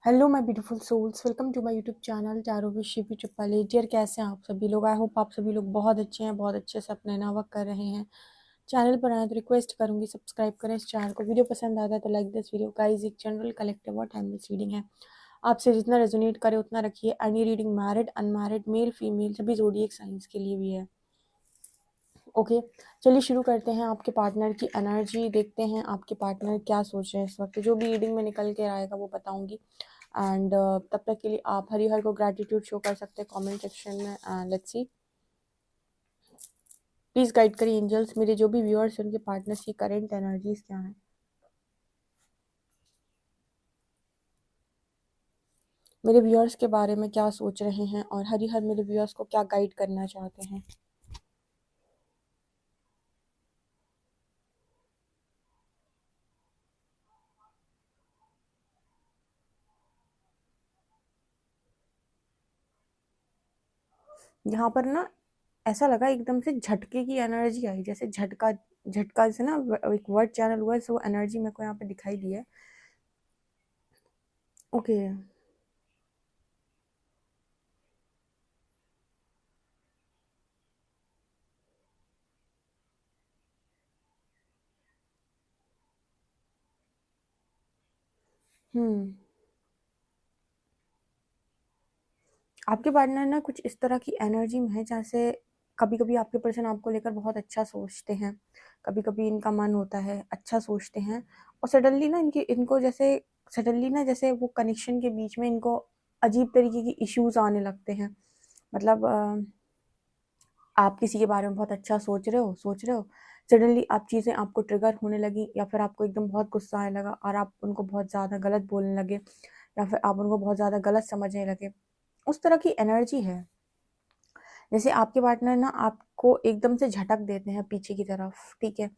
Hello my beautiful souls, welcome to my YouTube channel tarot with Shivi triple eight. Dear, कैसे हैं आप सभी लोग? आई होप आप सभी लोग बहुत अच्छे हैं, बहुत अच्छे से अपना नया वर्क कर रहे हैं। चैनल पर आए तो रिक्वेस्ट करूंगी सब्सक्राइब करें इस चैनल को। वीडियो पसंद आता है तो लाइक दिस वीडियो। गाइस, एक जनरल कलेक्टिव और टाइमलेस रीडिंग है, आपसे जितना रेजोनेट करे उतना रखिए। Any reading married, unmarried, male female सभी ज़ोडिएक साइंस के लिए भी है। ओके, चलिए शुरू करते हैं। आपके पार्टनर की एनर्जी देखते हैं, आपके पार्टनर क्या सोच रहे हैं इस वक्त। जो भी रीडिंग में निकल के आएगा वो बताऊंगी। एंड तब तक के लिए आप हरिहर को ग्रैटिट्यूड शो कर सकते हैं कमेंट सेक्शन में। And let's see, please guide करिए एंजल्स, मेरे जो भी व्यूअर्स हैं उनके पार्टनर्स की करेंट एनर्जीज क्या हैं। मेरे व्यूअर्स के बारे में क्या सोच रहे हैं और हरिहर मेरे व्यूअर्स को क्या गाइड करना चाहते हैं। यहाँ पर ना ऐसा लगा एकदम से झटके की एनर्जी आई, जैसे झटका झटका से ना एक वर्ड चैनल हुआ है, सो एनर्जी मेरे को यहाँ पे दिखाई दी है। ओके। हम्म, आपके पार्टनर ना कुछ इस तरह की एनर्जी में है जैसे कभी कभी आपके पर्सन आपको लेकर बहुत अच्छा सोचते हैं, कभी कभी इनका मन होता है अच्छा सोचते हैं, और सडनली ना इनको जैसे सडनली ना जैसे वो कनेक्शन के बीच में इनको अजीब तरीके की इश्यूज आने लगते हैं। मतलब आप किसी के बारे में बहुत अच्छा सोच रहे हो, सडनली आप चीज़ें आपको ट्रिगर होने लगी, या फिर आपको एकदम बहुत गुस्सा आने लगा और आप उनको बहुत ज़्यादा गलत बोलने लगे, या फिर आप उनको बहुत ज़्यादा गलत समझने लगे। उस तरह की एनर्जी है। जैसे आपके पार्टनर ना आपको एकदम से झटक देते हैं पीछे की तरफ, ठीक है।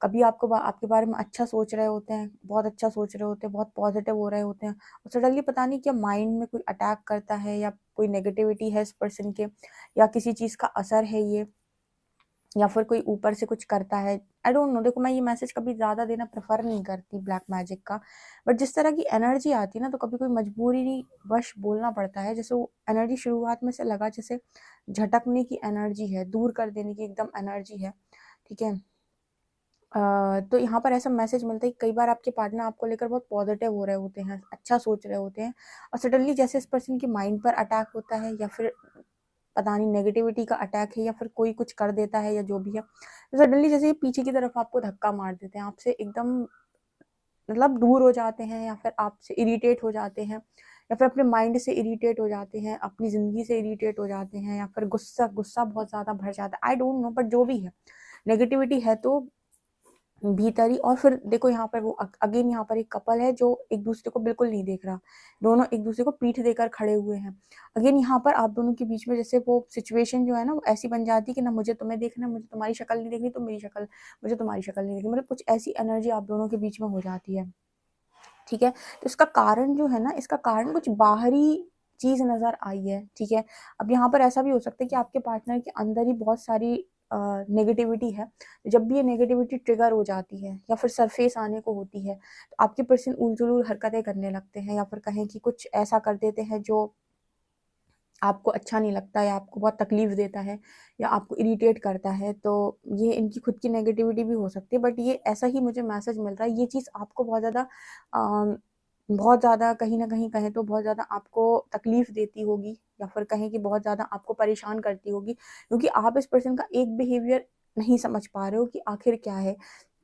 कभी आपके बारे में अच्छा सोच रहे होते हैं, बहुत अच्छा सोच रहे होते हैं, बहुत पॉजिटिव हो रहे होते हैं, और सडनली पता नहीं क्या माइंड में कोई अटैक करता है, या कोई नेगेटिविटी है इस पर्सन के, या किसी चीज़ का असर है ये, या फिर कोई ऊपर से कुछ करता है। I don't know. देखो, मैं ये मैसेज कभी ज़्यादा देना प्रेफर नहीं करती ब्लैक मैजिक का, बट जिस तरह की एनर्जी आती है ना, तो कभी कोई मजबूरी वश बोलना पड़ता है। जैसे वो एनर्जी शुरुआत में से लगा जैसे झटकने की एनर्जी है, दूर कर देने की एकदम एनर्जी है, ठीक है। तो यहाँ पर ऐसा मैसेज मिलता है कि कई बार आपके पार्टनर आपको लेकर बहुत पॉजिटिव हो रहे होते हैं, अच्छा सोच रहे होते हैं, और सडनली जैसे इस पर्सन के माइंड पर अटैक होता है, या फिर पता नहीं नेगेटिविटी का अटैक है, या फिर कोई कुछ कर देता है, या जो भी है, तो सडनली जैसे ये पीछे की तरफ आपको धक्का मार देते हैं, आपसे एकदम मतलब दूर हो जाते हैं, या फिर आपसे इरिटेट हो जाते हैं, या फिर अपने माइंड से इरिटेट हो जाते हैं, अपनी ज़िंदगी से इरिटेट हो जाते हैं, या फिर गुस्सा गुस्सा बहुत ज़्यादा भर जाता है। आई डोंट नो, बट जो भी है, नेगेटिविटी है तो भीतर ही। और फिर देखो यहाँ पर वो अगेन यहाँ पर एक कपल है जो एक दूसरे को बिल्कुल नहीं देख रहा, दोनों एक दूसरे को पीठ देकर खड़े हुए हैं। अगेन यहाँ पर आप दोनों के बीच में जैसे वो सिचुएशन जो है ना, वो ऐसी बन जाती है कि ना मुझे तुम्हें देखना, मुझे तुम्हारी शक्ल नहीं देखनी, तो मेरी शक्ल, मुझे तुम्हारी शक्ल नहीं देखनी, मतलब कुछ ऐसी एनर्जी आप दोनों के बीच में हो जाती है, ठीक है। तो इसका कारण जो है ना, इसका कारण कुछ बाहरी चीज नजर आई है, ठीक है। अब यहाँ पर ऐसा भी हो सकता है कि आपके पार्टनर के अंदर ही बहुत सारी नेगेटिविटी है। जब भी ये नेगेटिविटी ट्रिगर हो जाती है, या फिर सरफेस आने को होती है, तो आपके पर्सन उलझुल हरकतें करने लगते हैं, या फिर कहें कि कुछ ऐसा कर देते हैं जो आपको अच्छा नहीं लगता, या आपको बहुत तकलीफ देता है, या आपको इरिटेट करता है। तो ये इनकी खुद की नेगेटिविटी भी हो सकती है, बट ये ऐसा ही मुझे मैसेज मिल रहा है। ये चीज़ आपको बहुत ज़्यादा कहीं ना कहीं कहें तो बहुत ज़्यादा आपको तकलीफ देती होगी, या फिर कहें कि बहुत ज़्यादा आपको परेशान करती होगी, क्योंकि आप इस पर्सन का एक बिहेवियर नहीं समझ पा रहे हो कि आखिर क्या है।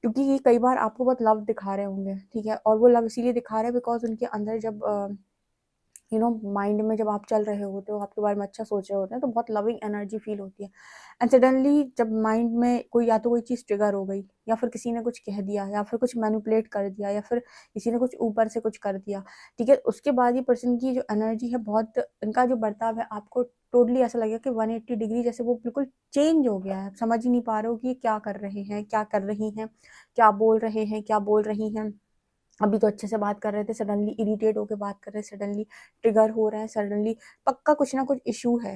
क्योंकि ये कई बार आपको बहुत लव दिखा रहे होंगे, ठीक है, और वो लव इसीलिए दिखा रहे हैं बिकॉज उनके अंदर जब माइंड में जब आप चल रहे होते हो, आपके बारे में अच्छा सोच रहे होते हैं, तो बहुत लविंग एनर्जी फील होती है। एंड सडनली जब माइंड में कोई या तो कोई चीज़ ट्रिगर हो गई, या फिर किसी ने कुछ कह दिया, या फिर कुछ मैनिपुलेट कर दिया, या फिर किसी ने कुछ ऊपर से कुछ कर दिया, ठीक है, उसके बाद ये पर्सन की जो एनर्जी है, बहुत इनका जो बर्ताव है, आपको टोटली ऐसा लगेगा कि 180 डिग्री जैसे वो बिल्कुल चेंज हो गया है। समझ ही नहीं पा रहे हो कि ये क्या कर रहे हैं, क्या कर रही हैं, क्या बोल रहे हैं, क्या बोल रही हैं। अभी तो अच्छे से बात कर रहे थे, सडनली इरिटेट होके बात कर रहे हैं, सडनली ट्रिगर हो रहे हैं, सडनली पक्का कुछ ना कुछ इशू है,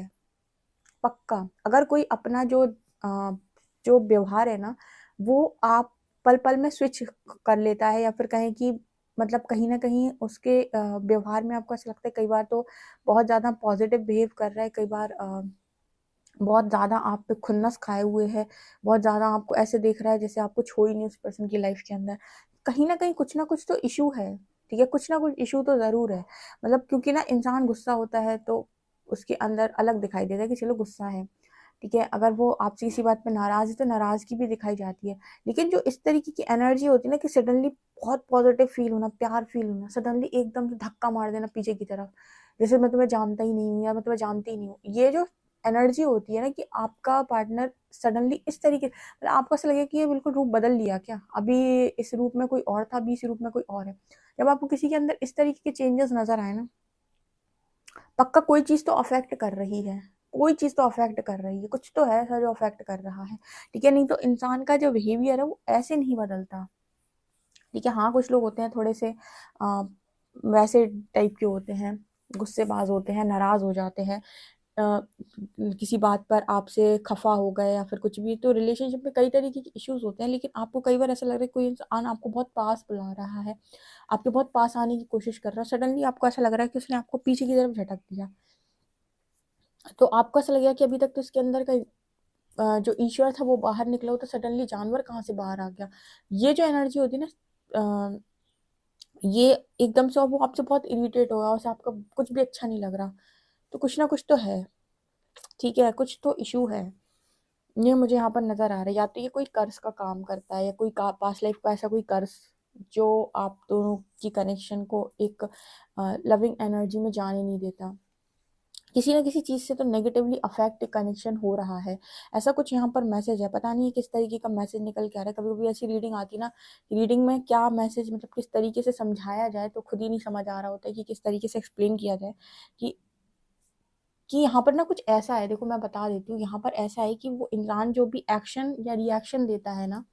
पक्का। अगर कोई अपना जो व्यवहार है ना, वो आप पल पल में स्विच कर लेता है, या फिर कहें कि मतलब कहीं न कहीं उसके व्यवहार में आपको ऐसा लगता है कई बार तो बहुत ज़्यादा पॉज़िटिव बिहेव कर रहा है, कई बार बहुत ज़्यादा आप पे खुन्नस खाए हुए है, बहुत ज़्यादा आपको ऐसे देख रहा है जैसे आप कुछ हो ही नहीं उस पर्सन की लाइफ़ के अंदर। कहीं न कहीं कुछ न कुछ तो इश्यू है, ठीक है? कुछ न कुछ इश्यू तो ज़रूर है। मतलब क्योंकि ना इंसान गुस्सा होता है तो उसके अंदर अलग दिखाई देता है कि चलो गुस्सा है, ठीक है? अगर वो आपसे किसी बात पे नाराज़ है तो नाराज़गी भी दिखाई जाती है। लेकिन जो इस तरीके की एनर्जी होती है ना कि सडनली बहुत पॉज़िटिव फ़ील होना, प्यार फ़ील होना, सडनली एकदम से धक्का मार देना पीछे की तरफ, जैसे मैं तुम्हें जानता ही नहीं हूँ या मैं तुम्हें जानती ही नहीं हूँ। ये जो एनर्जी होती है ना कि आपका पार्टनर सडनली इस तरीके मतलब आपको ऐसा लगे कि ये बिल्कुल रूप बदल लिया क्या? अभी इस रूप में कोई और था, अभी इस रूप में कोई और है। जब आपको किसी के अंदर इस तरीके के चेंजेस नज़र आए ना, पक्का कोई चीज़ तो अफ़ेक्ट कर रही है। कोई चीज़ तो अफ़ेक्ट कर रही है, कुछ तो है ऐसा जो अफ़ेक्ट कर रहा है, ठीक है? नहीं तो इंसान का जो बिहेवियर है वो ऐसे नहीं बदलता, ठीक है? हाँ, कुछ लोग होते हैं थोड़े से वैसे टाइप के होते हैं, गुस्सेबाज़ होते हैं, नाराज़ हो जाते हैं। अ, किसी बात पर आपसे खफ़ा हो गए या फिर कुछ भी, तो रिलेशनशिप में कई तरीके के इश्यूज़ होते हैं, लेकिन आपको कई बार ऐसा लग रहा है कोई इंसान आपको बहुत पास बुला रहा है, आपके बहुत पास आने की कोशिश कर रहा है, सडनली आपको ऐसा लग रहा है कि उसने आपको पीछे की तरफ झटक दिया। तो आपको ऐसा लगेगा कि अभी तक तो इसके अंदर का जो ईश्वर था वो बाहर निकला हो, तो सडनली जानवर कहाँ से बाहर आ गया। ये जो एनर्जी होती है ना, ये एकदम से वो आपसे बहुत इरिटेट हो गया, उसे आपका कुछ भी अच्छा नहीं लग रहा, तो कुछ ना कुछ तो है, ठीक है? कुछ तो इश्यू है। ये मुझे यहाँ पर नज़र आ रहा है, या तो ये कोई कर्स का काम करता है या कोई का पास्ट लाइफ का ऐसा कोई कर्स जो आप दोनों की कनेक्शन को एक लविंग एनर्जी में जाने नहीं देता। किसी न किसी चीज़ से तो नेगेटिवली अफेक्ट कनेक्शन हो रहा है। ऐसा कुछ यहाँ पर मैसेज है, पता नहीं किस तरीके का मैसेज निकल के आ रहा है। कभी-कभी ऐसी रीडिंग आती ना, रीडिंग में क्या मैसेज मतलब किस तरीके से समझाया जाए तो खुद ही नहीं समझ आ रहा होता है कि किस तरीके से एक्सप्लेन किया जाए कि यहाँ पर ना कुछ ऐसा है, देखो मैं बता देती हूँ, यहाँ पर ऐसा है कि वो इंसान जो भी एक्शन या रिएक्शन देता है ना,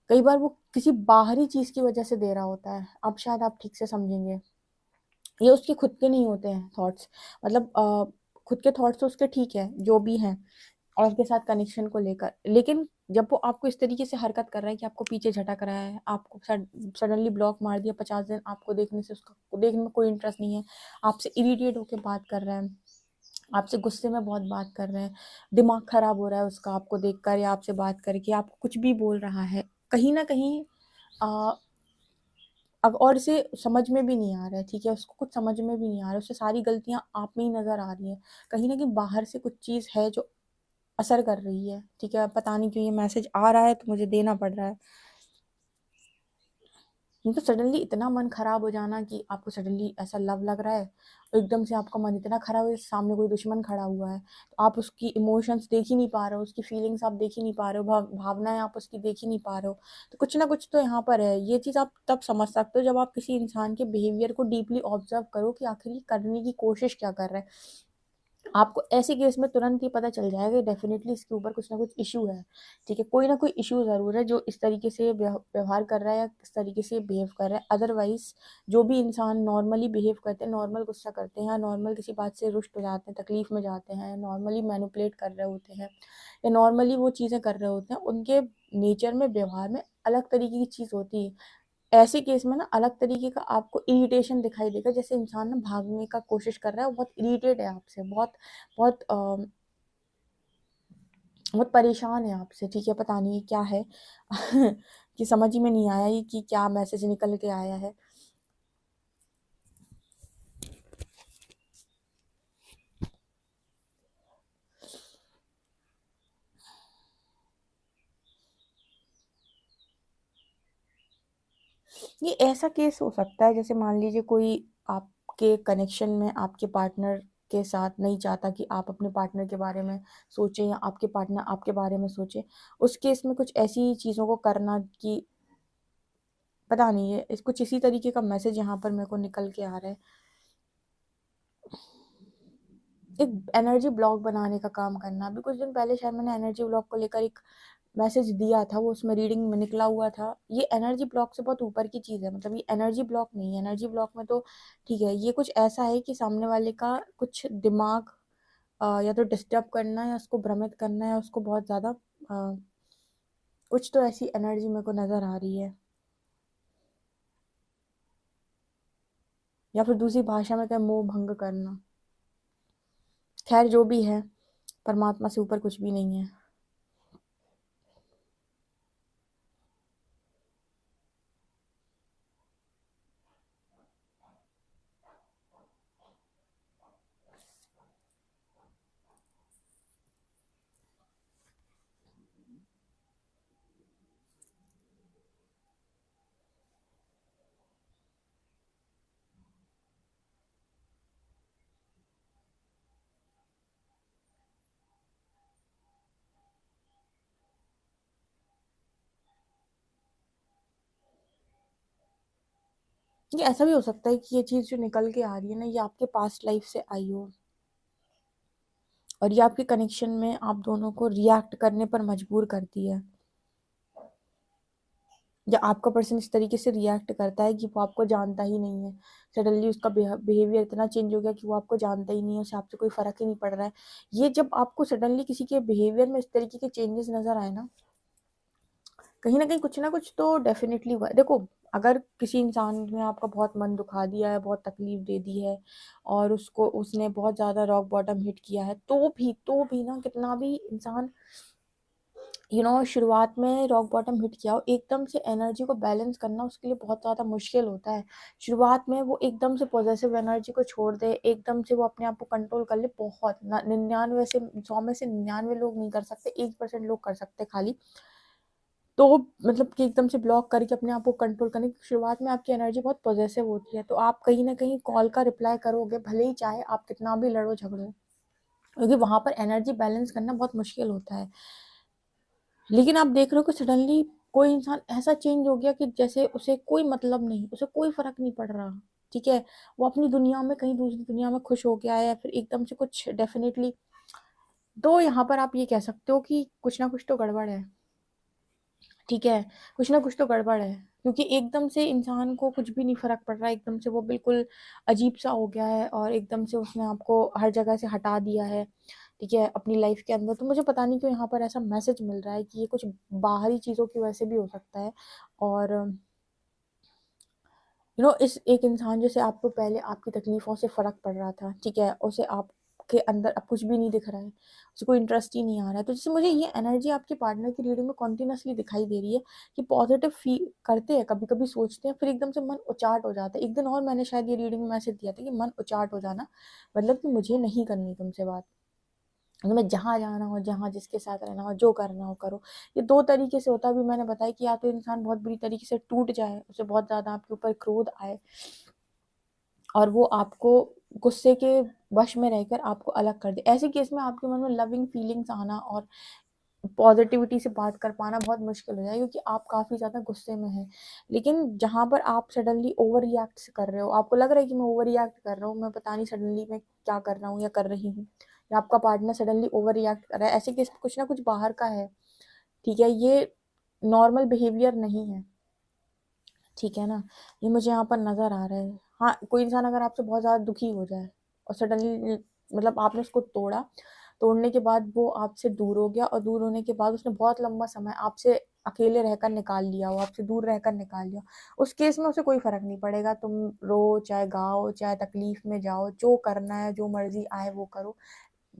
कई बार वो किसी बाहरी चीज़ की वजह से दे रहा होता है। अब शायद आप ठीक से समझेंगे। ये उसके खुद के नहीं होते हैं थॉट्स, मतलब खुद के थॉट्स तो उसके ठीक है, जो भी हैं और उसके साथ कनेक्शन को लेकर। लेकिन जब वो आपको इस तरीके से हरकत कर रहा है कि आपको पीछे झटक रहा है, आपको सडनली ब्लॉक मार दिया 50 दिन, आपको देखने से उसका देखने में कोई इंटरेस्ट नहीं है, आपसे इरिटेट होके बात कर रहा है, आपसे गुस्से में बहुत बात कर रहे हैं, दिमाग खराब हो रहा है उसका आपको देखकर या आपसे बात करके, आपको कुछ भी बोल रहा है, कहीं न कहीं अ, अब और इसे समझ में भी नहीं आ रहा है, ठीक है? उसको कुछ समझ में भी नहीं आ रहा है, उसे सारी गलतियाँ आप में ही नज़र आ रही हैं। कहीं न कहीं बाहर से कुछ चीज़ है जो असर कर रही है, ठीक है? पता नहीं क्यों ये मैसेज आ रहा है तो मुझे देना पड़ रहा है। नहीं तो सडनली इतना मन खराब हो जाना कि आपको सडनली ऐसा लव लग रहा है, एकदम से आपका मन इतना खराब है, सामने कोई दुश्मन खड़ा हुआ है, तो आप उसकी इमोशंस देख ही नहीं पा रहे हो, उसकी फीलिंग्स आप देख ही नहीं पा रहे हो, भावनाएँ आप उसकी देख ही नहीं पा रहे हो। तो कुछ ना कुछ तो यहाँ पर है। ये चीज़ आप तब समझ सकते हो जब आप किसी इंसान के बिहेवियर को डीपली ऑब्ज़र्व करो कि आखिर ये करने की कोशिश क्या कर रहा है। आपको ऐसे केस में तुरंत ही पता चल जाएगा डेफ़िनेटली इसके ऊपर कुछ ना कुछ इश्यू है, ठीक है? कोई ना कोई इश्यू ज़रूर है जो इस तरीके से व्यवहार कर रहा है या इस तरीके से बिहेव कर रहा है। अदरवाइज़ जो भी इंसान नॉर्मली बिहेव करते हैं, नॉर्मल गुस्सा करते हैं या नॉर्मल किसी बात से रुष्ट हो जाते हैं, तकलीफ़ में जाते हैं, नॉर्मली मैनिपुलेट कर रहे होते हैं या नॉर्मली वो चीज़ें कर रहे होते हैं, उनके नेचर में, व्यवहार में अलग तरीके की चीज़ होती है। ऐसे केस में ना अलग तरीके का आपको इरिटेशन दिखाई देगा, जैसे इंसान ना भागने का कोशिश कर रहा है, वो बहुत इरिटेट है आपसे, बहुत बहुत बहुत परेशान है आपसे, ठीक है? पता नहीं ये क्या है कि समझ ही में नहीं आया ये कि क्या मैसेज निकल के आया है। ये ऐसा केस हो सकता है जैसे मान लीजिए कोई आपके कनेक्शन में आपके पार्टनर के साथ नहीं चाहता कि आप अपने पार्टनर के बारे में सोचें या आपके पार्टनर आपके बारे में सोचे। उस केस में कुछ ऐसी चीज़ों को करना कि पता नहीं है, इस कुछ इसी तरीके का मैसेज यहाँ पर मेरे को निकल के आ रहा है। एक एनर्जी ब्लॉक बनाने का काम करना। अभी कुछ दिन पहले शायद मैंने एनर्जी ब्लॉक को लेकर एक मैसेज दिया था, वो उसमें रीडिंग में निकला हुआ था। ये एनर्जी ब्लॉक से बहुत ऊपर की चीज़ है, मतलब ये एनर्जी ब्लॉक नहीं है। एनर्जी ब्लॉक में तो ठीक है, ये कुछ ऐसा है कि सामने वाले का कुछ दिमाग या तो डिस्टर्ब करना या उसको भ्रमित करना या उसको बहुत ज़्यादा कुछ तो ऐसी एनर्जी मेरे को नज़र आ रही है। या फिर दूसरी भाषा में कहें मोह भंग करना। खैर जो भी है, परमात्मा से ऊपर कुछ भी नहीं है। ये ऐसा भी हो सकता है कि ये चीज जो निकल के आ रही है ना, ये आपके पास्ट लाइफ से आई हो, और ये आपके कनेक्शन में आप दोनों को रिएक्ट करने पर मजबूर करती है, या आपका पर्सन इस तरीके से रिएक्ट करता है कि वो आपको जानता ही नहीं है। सडनली उसका बिहेवियर इतना चेंज हो गया कि वो आपको जानता ही नहीं है, उसे आपसे कोई फर्क ही नहीं पड़ रहा है। ये जब आपको सडनली किसी के बिहेवियर में इस तरीके के चेंजेस नजर आए ना कुछ ना कुछ तो डेफिनेटली हुआ है। देखो, अगर किसी इंसान ने आपका बहुत मन दुखा दिया है, बहुत तकलीफ दे दी है, और उसको उसने बहुत ज़्यादा रॉक बॉटम हिट किया है, तो भी ना, कितना भी इंसान शुरुआत में रॉक बॉटम हिट किया हो, एकदम से एनर्जी को बैलेंस करना उसके लिए बहुत ज़्यादा मुश्किल होता है। शुरुआत में वो एकदम से पॉजिटिव एनर्जी को छोड़ दे, एकदम से वो अपने आप को कंट्रोल कर ले, बहुत 99 से 100 में से 99 लोग नहीं कर सकते, 1% लोग कर सकते खाली। तो मतलब कि एकदम से ब्लॉक करके अपने आप को कंट्रोल करने की, शुरुआत में आपकी एनर्जी बहुत पॉजिटिव होती है, तो आप कहीं ना कहीं कॉल का रिप्लाई करोगे, भले ही चाहे आप कितना भी लड़ो झगड़ो, क्योंकि वहां पर एनर्जी बैलेंस करना बहुत मुश्किल होता है। लेकिन आप देख रहे हो कि सडनली कोई इंसान ऐसा चेंज हो गया कि जैसे उसे कोई मतलब नहीं, उसे कोई फर्क नहीं पड़ रहा। ठीक है, वो अपनी दुनिया में कहीं दूसरी दुनिया में खुश हो गया है, या फिर एकदम से कुछ डेफिनेटली, तो यहाँ पर आप ये कह सकते हो कि कुछ ना कुछ तो गड़बड़ है। ठीक है, कुछ ना कुछ तो गड़बड़ है, क्योंकि एकदम से इंसान को कुछ भी नहीं फर्क पड़ रहा है, एकदम से वो बिल्कुल अजीब सा हो गया है, और एकदम से उसने आपको हर जगह से हटा दिया है। ठीक है, अपनी लाइफ के अंदर, तो मुझे पता नहीं क्यों यहाँ पर ऐसा मैसेज मिल रहा है कि ये कुछ बाहरी चीजों की वजह से भी हो सकता है। और इस एक इंसान जैसे आपको पहले आपकी तकलीफों से फर्क पड़ रहा था, ठीक है, उसे आपके अंदर अब कुछ भी नहीं दिख रहा है, उसे कोई इंटरेस्ट ही नहीं आ रहा है, तो जैसे मुझे ये एनर्जी आपके पार्टनर की रीडिंग में कॉन्टिन्यूसली दिखाई दे रही है कि पॉजिटिव फील करते हैं, कभी कभी सोचते हैं, फिर एकदम से मन उचाट हो जाता है। एक दिन और मैंने शायद ये रीडिंग में मैसेज दिया था कि मन उचाट हो जाना मतलब कि मुझे नहीं करनी तुमसे बात, तुम्हें जहाँ जाना हो, जहाँ जिसके साथ रहना हो, जो करना हो करो। ये दो तरीके से होता है। अभी मैंने बताया कि या तो इंसान बहुत बुरी तरीके से टूट जाए, उसे बहुत ज्यादा आपके ऊपर क्रोध आए, और वो आपको गुस्से के वश में रहकर आपको अलग कर दे। ऐसे केस में आपके मन में लविंग फीलिंग्स आना और पॉजिटिविटी से बात कर पाना बहुत मुश्किल हो जाए, क्योंकि आप काफी ज्यादा गुस्से में हैं। लेकिन जहां पर आप सडनली ओवर रिएक्ट कर रहे हो, आपको लग रहा है कि मैं ओवर रिएक्ट कर रहा हूँ, मैं पता नहीं सडनली मैं क्या कर रहा हूँ या कर रही हूँ, या आपका पार्टनर सडनली ओवर रिएक्ट कर रहा है, ऐसे केस में कुछ ना कुछ बाहर का है। ठीक है, ये नॉर्मल बिहेवियर नहीं है। ठीक है ना, ये मुझे यहाँ पर नजर आ रहा है। हाँ, कोई इंसान अगर आपसे बहुत ज्यादा दुखी हो जाए और सडनली, मतलब आपने उसको तोड़ा, तोड़ने के बाद वो आपसे दूर हो गया, और दूर होने के बाद उसने बहुत लंबा समय आपसे अकेले रहकर निकाल लिया, वो आपसे दूर रहकर निकाल लिया, उस केस में उसे कोई फर्क नहीं पड़ेगा, तुम रो चाहे गाओ चाहे तकलीफ में जाओ, जो करना है जो मर्जी आए वो करो।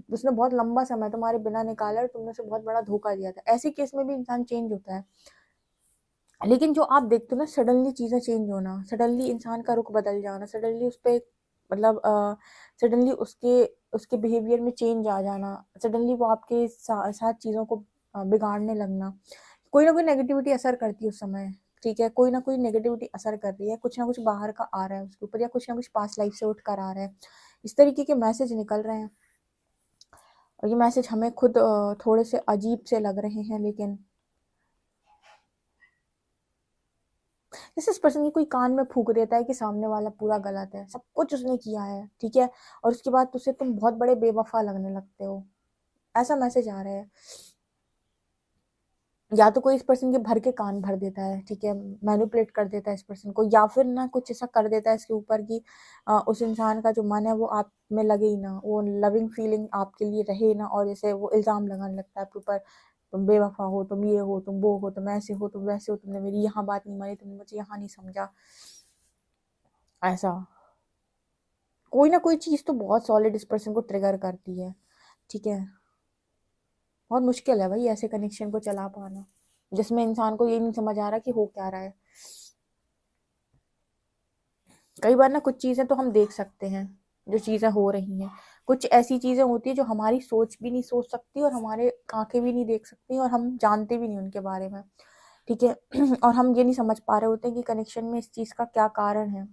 उसने बहुत लंबा समय तुम्हारे बिना निकाला और तुमने उसे बहुत बड़ा धोखा दिया था, ऐसे केस में भी इंसान चेंज होता है। लेकिन जो आप देखते हो ना, सडनली चीजें चेंज होना, सडनली इंसान का रुख बदल जाना, सडनली उस पे मतलब सडनली उसके उसके बिहेवियर में चेंज आ जाना, सडनली वो आपके साथ चीजों को बिगाड़ने लगना, कोई ना कोई नेगेटिविटी असर करती है उस समय। ठीक है, कोई ना कोई नेगेटिविटी असर कर रही है, कुछ ना कुछ बाहर का आ रहा है उसके ऊपर, या कुछ ना कुछ पास्ट लाइफ से उठ कर आ रहा है, इस तरीके के मैसेज निकल रहे हैं। और ये मैसेज हमें खुद थोड़े से अजीब से लग रहे हैं, लेकिन जैसे इस पर्सन की कोई कान में फूक देता है कि सामने वाला पूरा गलत है, सब कुछ उसने किया है, ठीक है, और उसके बाद तुझसे तुम बहुत बड़े बेवफा लगने लगते हो, ऐसा मैसेज आ रहा है। या तो कोई इस पर्सन के भर के कान भर देता है, ठीक है, मैनिपुलेट कर देता है इस पर्सन को, या फिर ना कुछ ऐसा कर देता है इसके ऊपर कि उस इंसान का जो मन है वो आप में लगे ही ना, वो लविंग फीलिंग आपके लिए रहे ना, और जैसे वो इल्जाम लगाने लगता है आपके ऊपर, तुम बेवफा हो, तुम ये हो, तुम वो हो, तुम ऐसे हो, तुम वैसे हो, तुमने मेरी यहाँ बात नहीं मानी, तुमने मुझे यहाँ नहीं समझा, ऐसा। कोई ना कोई चीज़ तो बहुत सॉलिड इस पर्सन को ट्रिगर करती है, ठीक है। बहुत मुश्किल है भाई ऐसे कनेक्शन को चला पाना जिसमें इंसान को ये नहीं समझ आ रहा कि हो क्या रहा है। कई बार ना कुछ चीज़ें तो हम देख सकते हैं जो चीज़ें हो रही हैं, कुछ ऐसी चीज़ें होती है जो हमारी सोच भी नहीं सोच सकती और हमारे आंखें भी नहीं देख सकती और हम जानते भी नहीं उनके बारे में, ठीक है। और हम ये नहीं समझ पा रहे होते कि कनेक्शन में इस चीज़ का क्या कारण है,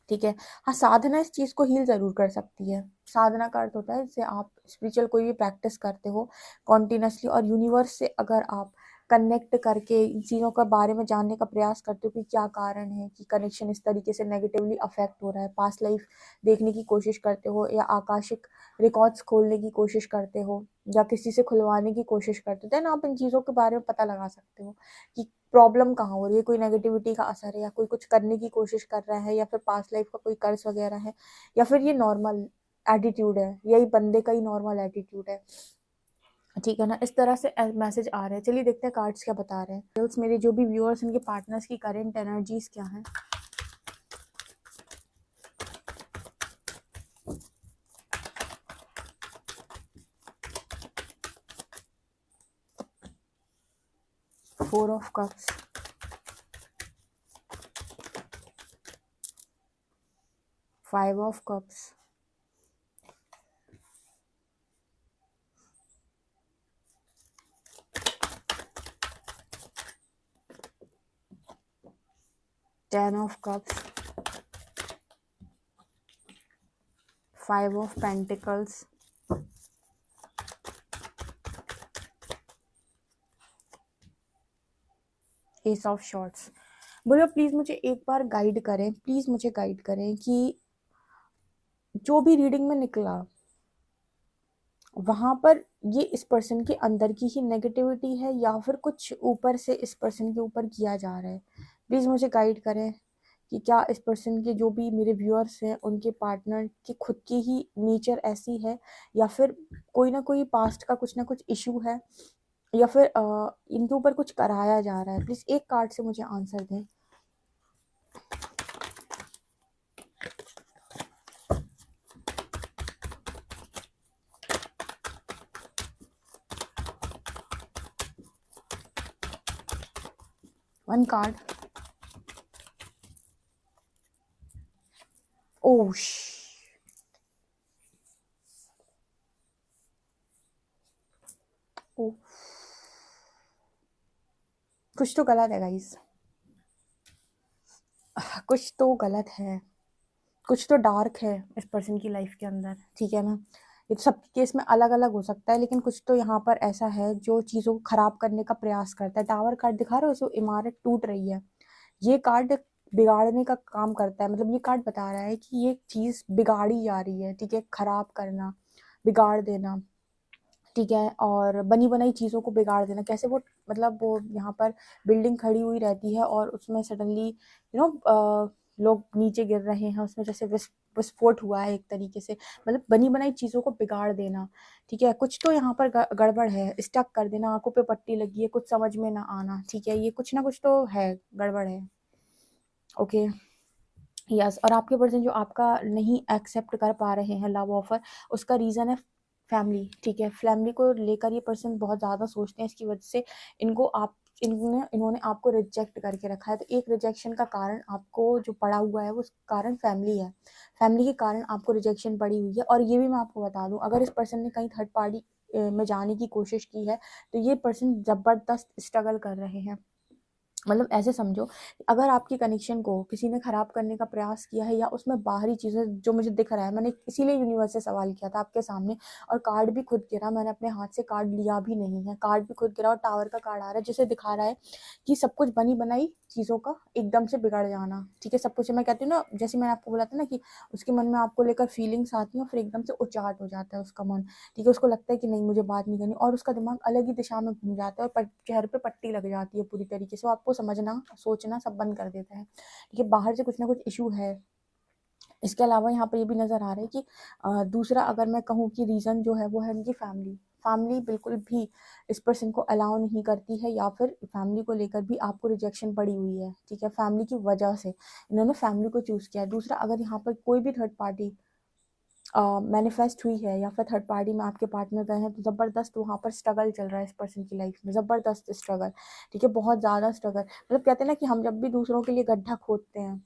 ठीक है। हाँ, साधना इस चीज़ को हील ज़रूर कर सकती है। साधना का अर्थ होता है जैसे आप स्पिरिचुअल कोई भी प्रैक्टिस करते हो कॉन्टिन्यूसली और यूनिवर्स से अगर आप कनेक्ट करके इन चीज़ों के बारे में जानने का प्रयास करते हो कि क्या कारण है कि कनेक्शन इस तरीके से नेगेटिवली अफेक्ट हो रहा है, पास्ट लाइफ देखने की कोशिश करते हो या आकाशिक रिकॉर्ड्स खोलने की कोशिश करते हो या किसी से खुलवाने की कोशिश करते हो, देन आप इन चीज़ों के बारे में पता लगा सकते हो कि प्रॉब्लम कहाँ हो रही है, कोई नेगेटिविटी का असर है या कोई कुछ करने की कोशिश कर रहा है या फिर पास्ट लाइफ का कोई कर्ज वगैरह है या फिर ये नॉर्मल एटीट्यूड है, यही बंदे का ही नॉर्मल एटीट्यूड है, ठीक है ना। इस तरह से मैसेज आ रहे हैं। चलिए देखते हैं कार्ड्स क्या बता रहे हैं। मेरे जो भी व्यूअर्स उनके पार्टनर्स की करंट एनर्जीज क्या है। Four of cups, 5 of cups, 10 of cups, 5 of pentacles, S of shorts. बोलो प्लीज मुझे एक बार गाइड करें, प्लीज मुझे गाइड करें कि जो भी रीडिंग में निकला वहां पर ये इस पर्सन के अंदर की ही नेगेटिविटी है या फिर कुछ ऊपर से इस पर्सन के ऊपर किया जा रहा है। प्लीज मुझे गाइड करें कि क्या इस पर्सन के जो भी मेरे व्यूअर्स हैं उनके पार्टनर की खुद की ही नेचर ऐसी है या फिर कोई ना कोई पास्ट का कुछ ना कुछ इशू है या फिर इनके ऊपर कुछ कराया जा रहा है। प्लीज एक कार्ड से मुझे आंसर दें। One card. ओश, ओ, कुछ तो गलत है गाइस, कुछ तो गलत है, कुछ तो डार्क है इस पर्सन की लाइफ के अंदर, ठीक है ना। ये तो सबके केस में अलग अलग हो सकता है लेकिन कुछ तो यहाँ पर ऐसा है जो चीज़ों को खराब करने का प्रयास करता है। टावर कार्ड दिखा रहे हो, जो इमारत टूट रही है, ये कार्ड बिगाड़ने का काम करता है। मतलब ये कार्ड बता रहा है कि ये चीज़ बिगाड़ी जा रही है, ठीक है। खराब करना, बिगाड़ देना, ठीक है। और बनी बनाई चीज़ों को बिगाड़ देना, कैसे वो मतलब वो यहाँ पर बिल्डिंग खड़ी हुई रहती है और उसमें सडनली लोग नीचे गिर रहे हैं, उसमें जैसे विस्फोट हुआ है एक तरीके से, मतलब बनी बनाई चीज़ों को बिगाड़ देना, ठीक है। कुछ तो यहाँ पर गड़बड़ है, स्टक कर देना, आंखों पे पट्टी लगी है, कुछ समझ में ना आना, ठीक है। ये कुछ ना कुछ तो है, गड़बड़ है, ओके। यस, और आपके पर्सन जो आपका नहीं एक्सेप्ट कर पा रहे हैं लव ऑफर, उसका रीज़न है फैमिली, ठीक है। फैमिली को लेकर ये पर्सन बहुत ज़्यादा सोचते हैं, इसकी वजह से इन्होंने आपको रिजेक्ट करके रखा है। तो एक रिजेक्शन का कारण आपको जो पड़ा हुआ है वो कारण फैमिली है, फैमिली के कारण आपको रिजेक्शन पड़ी हुई है। और ये भी मैं आपको बता दूं, अगर इस पर्सन ने कहीं थर्ड पार्टी में जाने की कोशिश की है तो ये पर्सन ज़बरदस्त स्ट्रगल कर रहे हैं। मतलब ऐसे समझो, अगर आपकी कनेक्शन को किसी ने खराब करने का प्रयास किया है या उसमें बाहरी चीज़ें जो मुझे दिख रहा है, मैंने इसीलिए यूनिवर्स से सवाल किया था आपके सामने और कार्ड भी खुद गिरा, मैंने अपने हाथ से कार्ड लिया भी नहीं है, कार्ड भी खुद गिरा और टावर का कार्ड आ रहा है जिसे दिखा रहा है कि सब कुछ बनी बनाई चीज़ों का एकदम से बिगड़ जाना, ठीक है। सब कुछ मैं कहती हूँ ना, जैसे मैंने आपको बोला था ना कि उसके मन में आपको लेकर फीलिंग्स आती हैं और फिर एकदम से उचाट हो जाता है उसका मन, ठीक है। उसको लगता है कि नहीं मुझे बात नहीं करनी और उसका दिमाग अलग ही दिशा में घूम जाता है और चेहरे पे पट्टी लग जाती है पूरी तरीके से, वो आपको समझना सोचना सब बंद कर देता है, ठीक है। बाहर से कुछ ना कुछ इशू है। इसके अलावा यहाँ पर ये भी नज़र आ रहा है कि दूसरा अगर मैं कहूँ कि रीज़न जो है वो है उनकी फैमिली। फैमिली बिल्कुल भी इस पर्सन को अलाउ नहीं करती है, या फिर फैमिली को लेकर भी आपको रिजेक्शन पड़ी हुई है, ठीक है, फैमिली की वजह से इन्होंने फैमिली को चूज़ किया है। दूसरा, अगर यहाँ पर कोई भी थर्ड पार्टी मैनिफेस्ट हुई है या फिर थर्ड पार्टी में आपके पार्टनर गए हैं, तो ज़बरदस्त वहाँ पर स्ट्रगल चल रहा है इस पर्सन की लाइफ में, ज़बरदस्त स्ट्रगल, ठीक है, बहुत ज़्यादा स्ट्रगल। मतलब कहते हैं ना कि हम जब भी दूसरों के लिए गड्ढा खोदते हैं,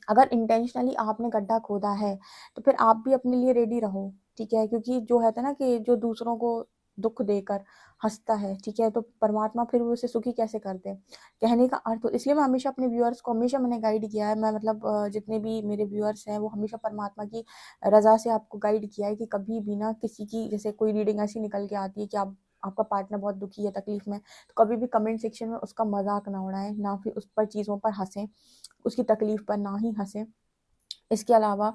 अगर इंटेंशनली आपने गड्ढा खोदा है तो फिर आप भी अपने लिए रेडी रहो, ठीक है, क्योंकि जो है ना कि जो दूसरों को दुख देकर हंसता है, ठीक है, तो परमात्मा फिर वो उसे सुखी कैसे कर दे, कहने का अर्थ। तो इसलिए मैं हमेशा अपने व्यूअर्स को हमेशा मैंने गाइड किया है, मैं मतलब जितने भी मेरे व्यूअर्स हैं वो हमेशा परमात्मा की रजा से आपको गाइड किया है कि कभी भी ना किसी की, जैसे कोई रीडिंग ऐसी निकल के आती है कि आप आपका पार्टनर बहुत दुखी है, तकलीफ में, तो कभी भी कमेंट सेक्शन में उसका मजाक ना उड़ाएं, ना फिर उस पर चीज़ों पर हंसें, उसकी तकलीफ पर ना ही हंसें। इसके अलावा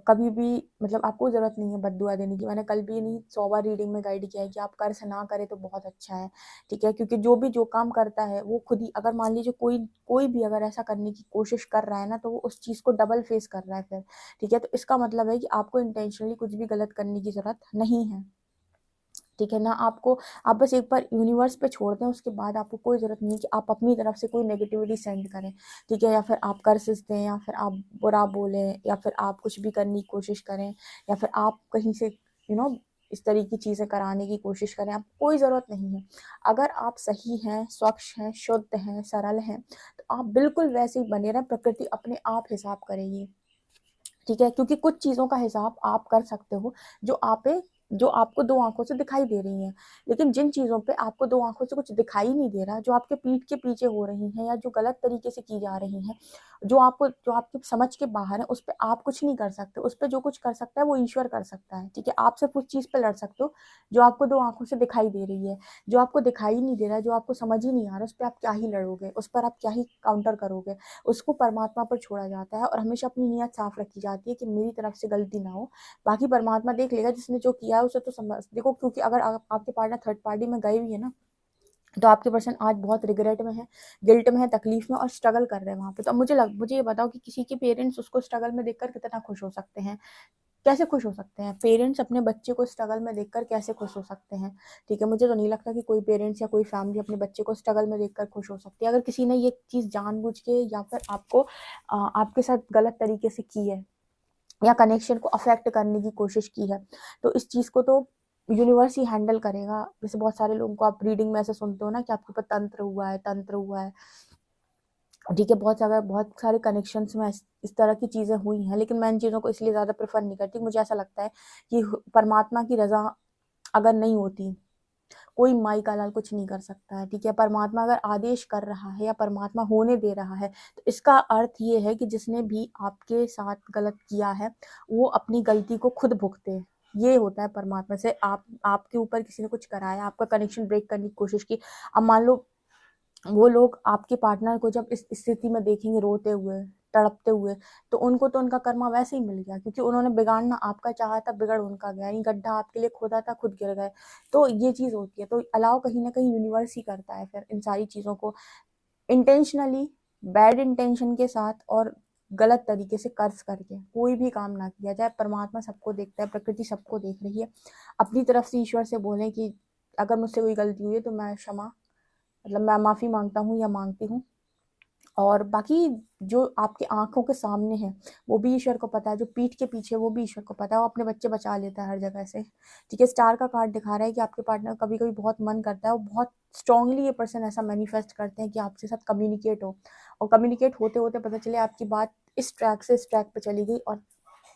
कभी भी मतलब आपको ज़रूरत नहीं है बद्दुआ देने की। मैंने कल भी नहीं 100 बार रीडिंग में गाइड किया है कि आप कर्ज ना करें तो बहुत अच्छा है, ठीक है, क्योंकि जो भी जो काम करता है वो खुद ही, अगर मान लीजिए कोई कोई भी अगर ऐसा करने की कोशिश कर रहा है ना, तो वो उस चीज़ को डबल फेस कर रहा है फिर, ठीक है, तो इसका मतलब है कि आपको इंटेंशनली कुछ भी गलत करने की ज़रूरत नहीं है, ठीक है ना। आपको, आप बस एक बार यूनिवर्स पे छोड़ दें, उसके बाद आपको कोई ज़रूरत नहीं है कि आप अपनी तरफ से कोई नेगेटिविटी सेंड करें, ठीक है, या फिर आप कर्सेस दें, या फिर आप बुरा बोलें, या फिर आप कुछ भी करने की कोशिश करें, या फिर आप कहीं से इस तरह की चीज़ें कराने की कोशिश करें, आप कोई ज़रूरत नहीं है। अगर आप सही हैं, स्वच्छ हैं, शुद्ध हैं, सरल हैं, तो आप बिल्कुल वैसे ही बने रहें, प्रकृति अपने आप हिसाब करेगी, ठीक है, क्योंकि कुछ चीज़ों का हिसाब आप कर सकते हो जो जो आपको दो आंखों से दिखाई दे रही हैं, लेकिन जिन चीज़ों पे आपको दो आंखों से कुछ दिखाई नहीं दे रहा, जो आपके पीठ के पीछे हो रही हैं या जो गलत तरीके से की जा रही हैं, जो आपकी समझ के बाहर है, उस पर आप कुछ नहीं कर सकते। उस पर जो कुछ कर सकता है वो ईश्वर कर सकता है, ठीक है। आप सिर्फ उस चीज़ पे लड़ सकते हो जो आपको दो आंखों से दिखाई दे रही है, जो आपको दिखाई नहीं दे रहा, जो आपको समझ ही नहीं आ रहा, उस पर आप क्या ही लड़ोगे, उस पर आप क्या ही काउंटर करोगे। उसको परमात्मा पर छोड़ा जाता है और हमेशा अपनी नीयत साफ रखी जाती है कि मेरी तरफ से गलती ना हो, बाकी परमात्मा देख लेगा, जिसने जो किया है उसे तो समझ देखो, क्योंकि अगर आपके पार्टनर थर्ड पार्टी में गए भी है ना, तो आपके पर्सन आज बहुत रिग्रेट में है, गिल्ट में है, तकलीफ में और स्ट्रगल कर रहे हैं वहां पे। तो अब मुझे ये बताओ कि किसी के पेरेंट्स उसको स्ट्रगल में देखकर कितना खुश हो सकते हैं, कैसे खुश हो सकते हैं पेरेंट्स अपने बच्चे को स्ट्रगल में देखकर, कैसे खुश हो सकते हैं, ठीक है। मुझे तो नहीं लगता कि कोई पेरेंट्स या कोई फैमिली अपने बच्चे को स्ट्रगल में देखकर खुश हो सकती है। अगर किसी ने ये चीज़ जानबूझ के या फिर आपके साथ गलत तरीके से की है, या कनेक्शन को अफेक्ट करने की कोशिश की है, तो इस चीज़ को तो यूनिवर्स ही हैंडल करेगा। जैसे बहुत सारे लोगों को आप रीडिंग में ऐसे सुनते हो ना कि आपके ऊपर तंत्र हुआ है, ठीक है, बहुत सारे कनेक्शंस में इस तरह की चीज़ें हुई हैं, लेकिन मैं इन चीज़ों को इसलिए ज़्यादा प्रेफर नहीं करती। मुझे ऐसा लगता है कि परमात्मा की रजा अगर नहीं होती, कोई माई का लाल कुछ नहीं कर सकता है, ठीक है। परमात्मा अगर आदेश कर रहा है या परमात्मा होने दे रहा है, तो इसका अर्थ ये है कि जिसने भी आपके साथ गलत किया है वो अपनी गलती को खुद भुगते। ये होता है परमात्मा से। आपके ऊपर किसी ने कुछ कराया, आपका कनेक्शन ब्रेक करने की कोशिश की, अब मान लो वो लोग आपके पार्टनर को जब इस स्थिति में देखेंगे रोते हुए, तड़पते हुए, तो उनको तो उनका कर्मा वैसे ही मिल गया, क्योंकि उन्होंने बिगाड़ना आपका चाहा था, बिगड़ उनका गया, यानी गड्ढा आपके लिए खोदा था, खुद गिर गए। तो ये चीज़ होती है, तो अलाउ कहीं ना कहीं यूनिवर्स ही करता है फिर इन सारी चीज़ों को, इंटेंशनली, बैड इंटेंशन के साथ और गलत तरीके से कर्ज करके कोई भी काम ना किया जाए। परमात्मा सबको देखता है, प्रकृति सबको देख रही है। अपनी तरफ से ईश्वर से बोलें कि अगर मुझसे कोई गलती हुई है तो मैं माफ़ी मांगता हूँ या मांगती हूँ। और बाकी जो आपके आंखों के सामने है वो भी ईश्वर को पता है, जो पीठ के पीछे वो भी ईश्वर को पता है, वो अपने बच्चे बचा लेता है हर जगह से, ठीक है। स्टार का कार्ड दिखा रहा है कि आपके पार्टनर कभी कभी बहुत मन करता है, वो बहुत स्ट्रांगली ये पर्सन ऐसा मैनिफेस्ट करते हैं कि आपके साथ कम्युनिकेट हो, और कम्युनिकेट होते होते पता चले आपकी बात इस ट्रैक से इस ट्रैक पे चली गई और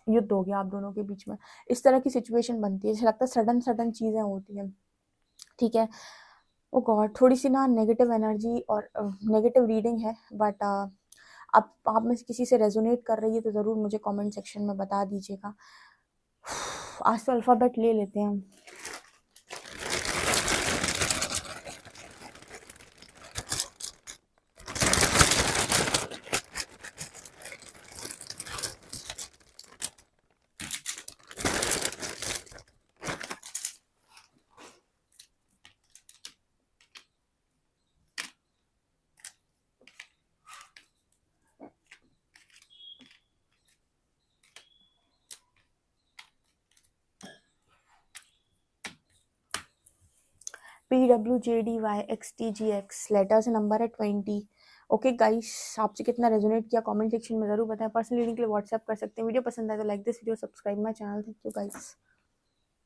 युद्ध हो गया आप दोनों के बीच में। इस तरह की सिचुएशन बनती है, जैसे लगता है सडन सडन चीज़ें होती हैं, ठीक है। ओ गॉड, थोड़ी सी ना नेगेटिव एनर्जी और नेगेटिव रीडिंग है, बट आप में से किसी से रेजोनेट कर रही है तो ज़रूर मुझे कमेंट सेक्शन में बता दीजिएगा। आज तो अल्फ़ाबेट ले लेते हैं हम। PWJDYXTGX, लेटर्स नंबर है 20। ओके गाइस, आपसे कितना रेजोनेट किया कमेंट सेक्शन में ज़रूर बताएं। पर्सनल रीडिंग के लिए व्हाट्सएप कर सकते हैं। वीडियो पसंद आए तो like this video, subscribe my channel. Thank you guys.